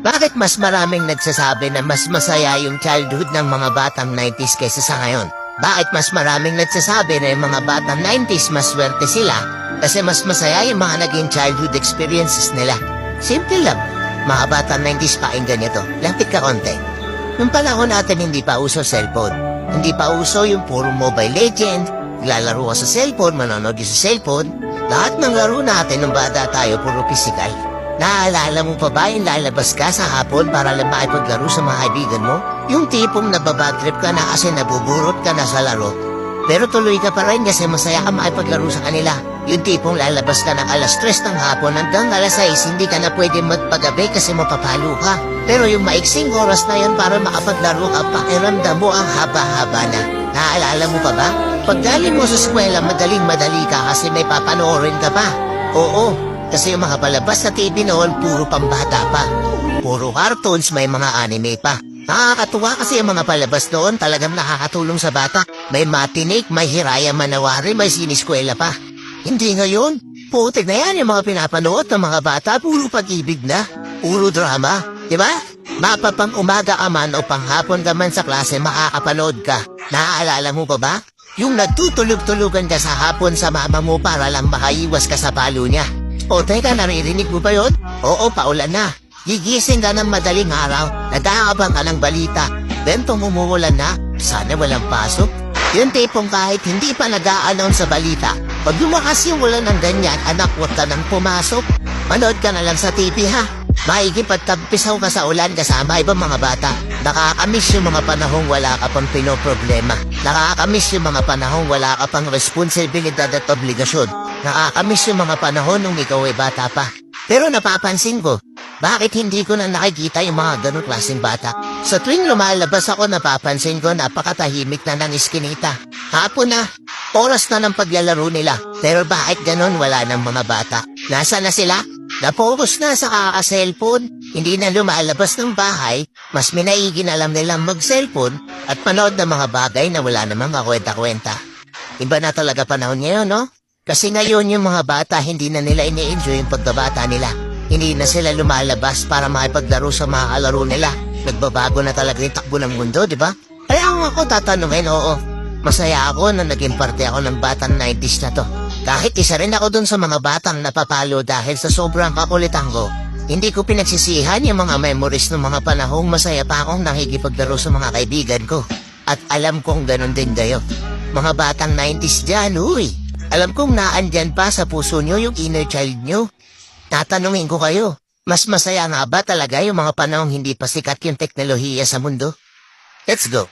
Bakit mas maraming nagsasabi na mas masaya yung childhood ng mga batang 90s kaysa sa ngayon? Bakit mas maraming nagsasabi na yung mga batang 90s mas swerte sila kasi mas masaya yung mga naging childhood experiences nila? Simple lang. Mga batang 90s pakinggan nito. Lapit ka konti. Nung panahon natin hindi pa uso cellphone. Hindi pa uso yung puro Mobile Legend. Naglalaro ka sa cellphone, manonood ka sa cellphone. Lahat ng laro natin nung bata tayo puro physical. Naalala mo pa ba yung lalabas ka sa hapon para lang makipaglaro sa mga kaibigan mo? Yung tipong nababadtrip ka na kasi nabuburot ka na sa laro. Pero tuloy ka pa rin kasi masaya ka makipaglaro sa kanila. Yung tipong lalabas ka ng alas 3 ng hapon hanggang alas 6 hindi ka na pwede magpagabi kasi mapapalo ka. Pero yung maiksing oras na yan para makapaglaro ka, pakiramdam mo ang haba-haba na. Naalala mo pa ba? Pagdaling mo sa eskwela, madaling-madali ka kasi may papanoorin ka pa. Oo. Kasi yung mga palabas na TV noon, puro pambata pa. Puro cartoons, may mga anime pa. Nakakatuwa kasi yung mga palabas noon talagang nakakatulong sa bata. May matinik, may Hiraya Manawari, may siniskwela pa. Hindi ngayon. Putik na yan yung mga pinapanood ng mga bata, puro pag-ibig na. Puro drama. Diba? Mapapang umaga ka man o panghapon ka man sa klase, makakapanood ka. Naaalala mo pa ba? Yung nagtutulog-tulugan ka sa hapon sa mama mo para lang makaiwas ka sa palo niya. O teka, naririnig mo ba yun? Oo, paulan na. Gigising ka ng madaling araw, nag-aabang ka ng balita. Then umuulan na, sana walang pasok. Yung tipong kahit hindi pa nag-a-announce sa balita, pag lumakas yung ulan ng ganyan, anak, huwag ka nang pumasok. Manood ka na lang sa TV ha. Maikipagtagpisaw ka sa ulan kasama ibang mga bata. Nakakamiss yung mga panahong wala ka pang pinoproblema. Nakakamiss yung mga panahong wala ka pang responsibilidad at obligasyon. Nakakamiss yung mga panahon nung ikaw ay bata pa. Pero napapansin ko, bakit hindi ko na nakikita yung mga ganong klaseng bata? Sa tuwing lumalabas ako, napapansin ko napakatahimik na ng iskinita. Hapon na, oras na ng paglalaro nila. Pero bakit ganon wala ng mga bata? Nasaan na sila? Napokus na sa kaka-cellphone, hindi na lumalabas ng bahay, mas minaigin alam nilang mag-cellphone at manood ng mga bagay na wala namang kakwenta-kwenta. Iba na talaga panahon ngayon, no? Kasi ngayon yung mga bata hindi na nila ini-enjoy yung pagkabata nila. Hindi na sila lumalabas para makipaglaro sa mga kalaro nila. Nagbabago na talaga yung takbo ng mundo, di ba? Kaya ako tatanungin, oo. Masaya ako na naging parte ako ng batang 90s na to. Kahit isa rin ako dun sa mga batang napapalo dahil sa sobrang kakulitan ko, hindi ko pinagsisihan yung mga memories ng mga panahong masaya pa akong nakikipaglaro sa mga kaibigan ko. At alam kong ganun din kayo. Mga batang 90s dyan, uy. Alam kong naandyan pa sa puso nyo yung inner child nyo. Tatanungin ko kayo, mas masaya nga ba talaga yung mga panahong hindi pa sikat yung teknolohiya sa mundo? Let's go.